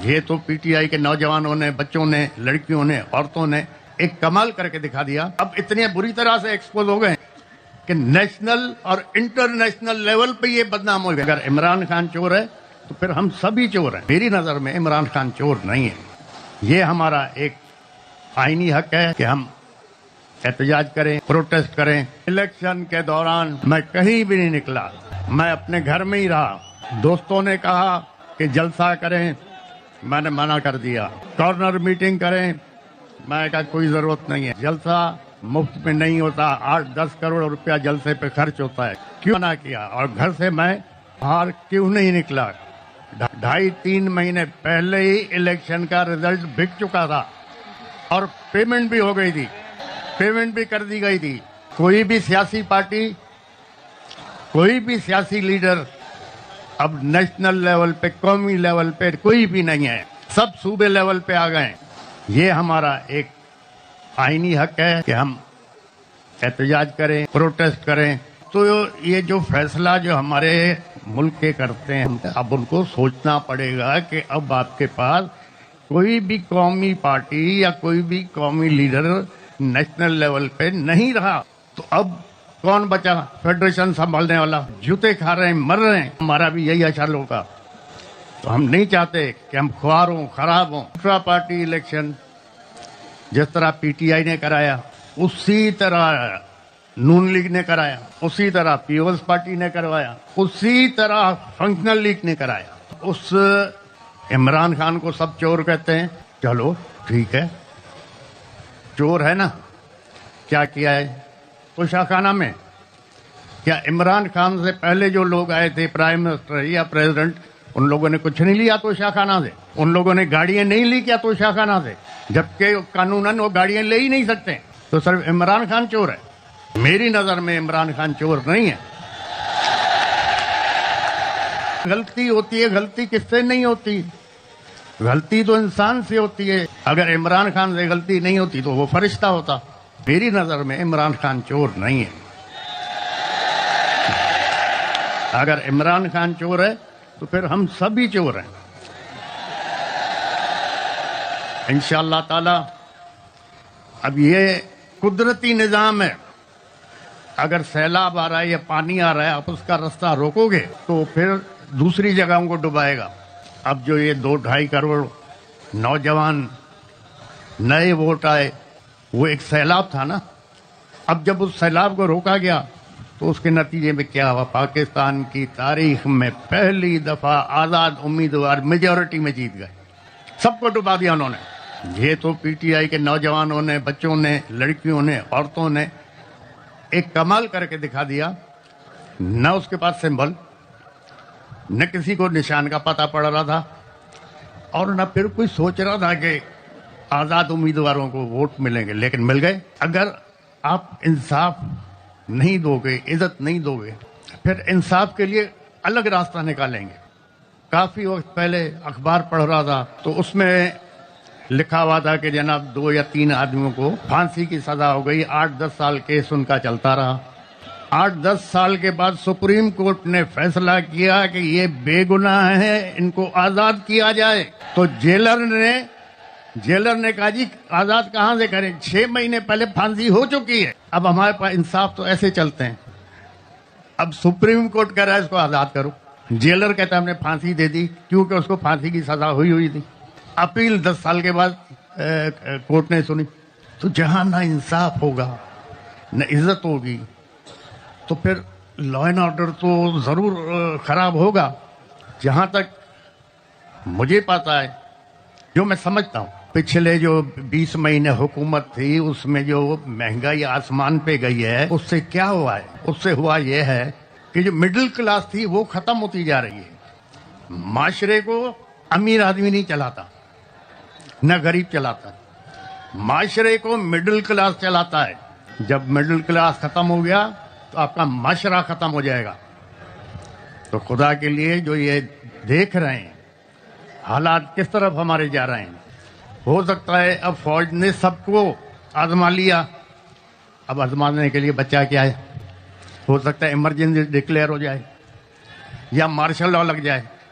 یہ تو P T I کے نوجوانوں نے، بچوں نے، لڑکیوں نے، عورتوں نے ایک کمال کر کے دکھا دیا. اب اتنے بری طرح سے ایکسپوز ہو گئے کہ نیشنل اور انٹرنیشنل لیول پہ یہ بدنام ہو گئے. اگر عمران خان چور ہے تو پھر ہم سبھی چور ہیں. میری نظر میں عمران خان چور نہیں ہے. یہ ہمارا ایک آئینی حق ہے کہ ہم احتجاج کریں، پروٹیسٹ کریں. الیکشن کے دوران میں کہیں بھی نہیں نکلا، میں اپنے گھر میں ہی رہا. دوستوں نے کہا کہ جلسہ کریں، میں نے منع کر دیا. کارنر میٹنگ کریں، میں نے کہا کوئی ضرورت نہیں ہے. جلسہ مفت میں نہیں ہوتا، 8-10 کروڑ روپیہ جلسے پہ خرچ ہوتا ہے. کیوں منع کیا؟ اور گھر سے میں باہر کیوں نہیں نکلا؟ 2.5-3 مہینے پہلے ہی الیکشن کا رزلٹ بک چکا تھا اور پیمنٹ بھی ہو گئی تھی، پیمنٹ بھی کر دی گئی تھی. کوئی بھی سیاسی پارٹی، کوئی بھی سیاسی لیڈر اب نیشنل لیول پہ، قومی لیول پہ کوئی بھی نہیں ہے. سب صوبے لیول پہ آ گئے. یہ ہمارا ایک آئینی حق ہے کہ ہم احتجاج کریں، پروٹیسٹ کریں. تو یہ جو فیصلہ جو ہمارے ملک کے کرتے ہیں، اب ان کو سوچنا پڑے گا کہ اب آپ کے پاس کوئی بھی قومی پارٹی یا کوئی بھی قومی لیڈر نیشنل لیول پہ نہیں رہا. تو اب کون بچا فیڈریشن سنبھالنے والا؟ جوتے کھا رہے ہیں، مر رہے ہیں. ہمارا بھی یہی حشر ہوگا. تو ہم نہیں چاہتے کہ ہم خوار ہوں، خراب ہوں. انٹرا پارٹی الیکشن جس طرح پی ٹی آئی نے کرایا، اسی طرح نون لیگ نے کرایا، اسی طرح پیپلز پارٹی نے کروایا، اسی طرح فنکشنل لیگ نے کرایا. اس عمران خان کو سب چور کہتے ہیں. چلو ٹھیک ہے، چور ہے نا. کیا کیا ہے توشہ خانہ میں؟ کیا عمران خان سے پہلے جو لوگ آئے تھے، پرائم منسٹر یا پریزیڈنٹ، ان لوگوں نے کچھ نہیں لیا توشہ خانہ سے؟ ان لوگوں نے گاڑیاں نہیں لی کیا توشہ خانہ سے؟ جبکہ قانوناً وہ گاڑیاں لے ہی نہیں سکتے. تو صرف عمران خان چور ہے؟ میری نظر میں عمران خان چور نہیں ہے. غلطی ہوتی ہے، غلطی کس سے نہیں ہوتی؟ غلطی تو انسان سے ہوتی ہے. اگر عمران خان سے غلطی نہیں ہوتی تو وہ فرشتہ ہوتا. میری نظر میں عمران خان چور نہیں ہے. اگر عمران خان چور ہے تو پھر ہم سبھی چور ہیں. انشاءاللہ تعالی اب یہ قدرتی نظام ہے. اگر سیلاب آ رہا ہے یا پانی آ رہا ہے، آپ اس کا راستہ روکو گے تو پھر دوسری جگہوں کو ڈبائے گا. اب جو یہ 2-2.5 کروڑ نوجوان نئے ووٹ آئے، وہ ایک سیلاب تھا نا. اب جب اس سیلاب کو روکا گیا تو اس کے نتیجے میں کیا ہوا؟ پاکستان کی تاریخ میں پہلی دفعہ آزاد امیدوار میجورٹی میں جیت گئے. سب کو ڈبا دیا انہوں نے. یہ تو پی ٹی آئی کے نوجوانوں نے، بچوں نے، لڑکیوں نے، عورتوں نے ایک کمال کر کے دکھا دیا. نہ اس کے پاس سمبل، نہ کسی کو نشان کا پتہ پڑ رہا تھا، اور نہ پھر کوئی سوچ رہا تھا کہ آزاد امیدواروں کو ووٹ ملیں گے، لیکن مل گئے. اگر آپ انصاف نہیں دو گے، عزت نہیں دو گے، پھر انصاف کے لیے الگ راستہ نکالیں گے. کافی وقت پہلے اخبار پڑھ رہا تھا تو اس میں لکھا ہوا تھا کہ جناب 2 یا 3 آدمیوں کو پھانسی کی سزا ہو گئی. 8-10 سال کیس ان کا چلتا رہا. 8-10 سال کے بعد سپریم کورٹ نے فیصلہ کیا کہ یہ بے گناہ ہیں، ان کو آزاد کیا جائے. تو جیلر نے کہا جی آزاد کہاں سے کریں، 6 مہینے پہلے پھانسی ہو چکی ہے. اب ہمارے پاس انصاف تو ایسے چلتے ہیں. اب سپریم کورٹ کہہ رہا ہے اس کو آزاد کرو، جیلر کہتا ہے ہم نے پھانسی دے دی کیونکہ اس کو پھانسی کی سزا ہوئی تھی. اپیل 10 سال کے بعد کورٹ نے سنی. تو جہاں نہ انصاف ہوگا، نہ عزت ہوگی، تو پھر لا اینڈ آرڈر تو ضرور خراب ہوگا. جہاں تک مجھے پتا ہے، جو میں سمجھتا ہوں، پچھلے جو 20 مہینے حکومت تھی اس میں جو مہنگائی آسمان پہ گئی ہے، اس سے کیا ہوا ہے؟ اس سے ہوا یہ ہے کہ جو مڈل کلاس تھی وہ ختم ہوتی جا رہی ہے. معاشرے کو امیر آدمی نہیں چلاتا، نہ غریب چلاتا، معاشرے کو مڈل کلاس چلاتا ہے. جب مڈل کلاس ختم ہو گیا تو آپ کا معاشرہ ختم ہو جائے گا. تو خدا کے لیے جو یہ دیکھ رہے ہیں حالات کس طرف ہمارے جا رہے ہیں، ہو سکتا ہے اب فوج نے سب کو آزما لیا. اب آزمانے کے لیے بچہ کیا ہے؟ ہو سکتا ہے ایمرجنسی ڈکلیئر ہو جائے یا مارشل لا لگ جائے.